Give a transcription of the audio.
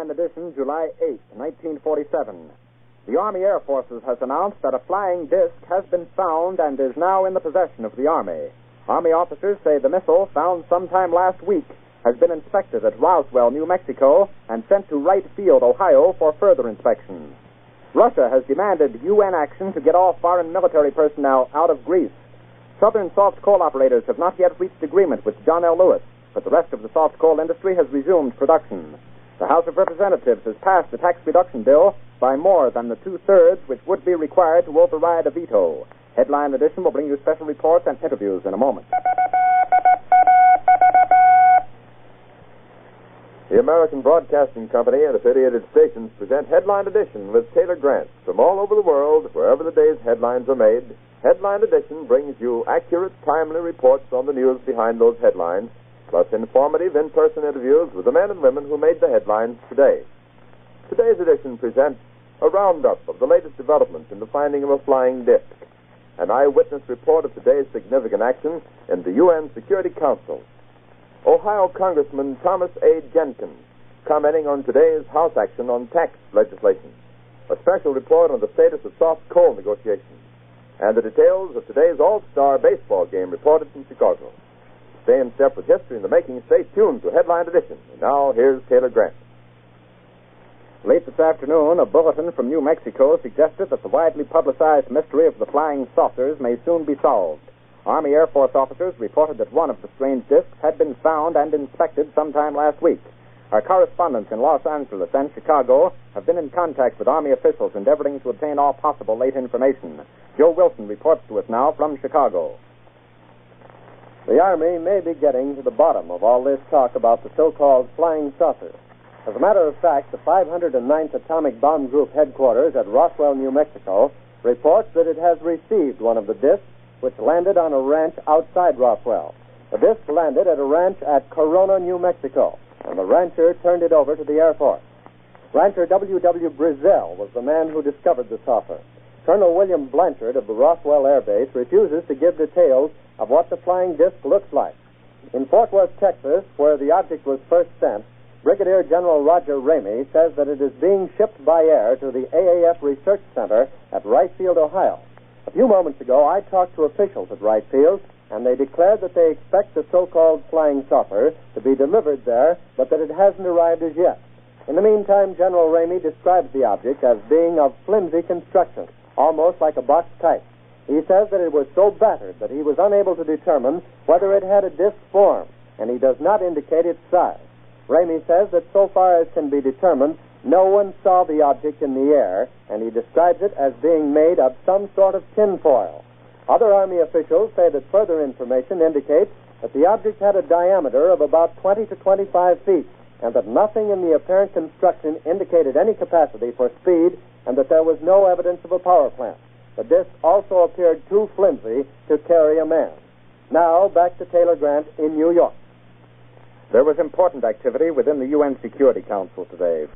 Headline edition, July 8, 1947. The Army Air Forces has announced that a flying disc has been found and is now in the possession of the Army. Army officers say the missile, found sometime last week, has been inspected at Roswell, New Mexico, and sent to Wright Field, Ohio, for further inspection. Russia has demanded UN action to get all foreign military personnel out of Greece. Southern soft coal operators have not yet reached agreement with John L. Lewis, but the rest of the soft coal industry has resumed production. The House of Representatives has passed the tax reduction bill by more than the two-thirds which would be required to override a veto. Headline edition will bring you special reports and interviews in a moment. The American Broadcasting Company and affiliated stations present Headline Edition with Taylor Grant. From all over the world, wherever the day's headlines are made, Headline Edition brings you accurate, timely reports on the news behind those headlines, plus informative in-person interviews with the men and women who made the headlines today. Today's edition presents a roundup of the latest developments in the finding of a flying disc, an eyewitness report of today's significant action in the UN Security Council. Ohio Congressman Thomas A. Jenkins commenting on today's House action on tax legislation, a special report on the status of soft coal negotiations, and the details of today's All-Star baseball game reported from Chicago. Stay in step with history in the making. Stay tuned to Headline Edition. And now, here's Taylor Grant. Late this afternoon, a bulletin from New Mexico suggested that the widely publicized mystery of the flying saucers may soon be solved. Army Air Force officers reported that one of the strange discs had been found and inspected sometime last week. Our correspondents in Los Angeles and Chicago have been in contact with Army officials endeavoring to obtain all possible late information. Joe Wilson reports to us now from Chicago. The Army may be getting to the bottom of all this talk about the so-called flying saucers. As a matter of fact, the 509th Atomic Bomb Group headquarters at Roswell, New Mexico, reports that it has received one of the discs which landed on a ranch outside Roswell. The disc landed at a ranch at Corona, New Mexico, and the rancher turned it over to the Air Force. Rancher W.W. Brizell was the man who discovered the saucer. Colonel William Blanchard of the Roswell Air Base refuses to give details of what the flying disc looks like. In Fort Worth, Texas, where the object was first sent, Brigadier General Roger Ramey says that it is being shipped by air to the AAF Research Center at Wright Field, Ohio. A few moments ago, I talked to officials at Wright Field, and they declared that they expect the so-called flying saucer to be delivered there, but that it hasn't arrived as yet. In the meantime, General Ramey describes the object as being of flimsy construction, almost like a box type. He says that it was so battered that he was unable to determine whether it had a disc form, and he does not indicate its size. Ramey says that so far as can be determined, no one saw the object in the air, and he describes it as being made of some sort of tinfoil. Other Army officials say that further information indicates that the object had a diameter of about 20 to 25 feet, and that nothing in the apparent construction indicated any capacity for speed, and that there was no evidence of a power plant. The disc also appeared too flimsy to carry a man. Now, back to Taylor Grant in New York. There was important activity within the UN Security Council today.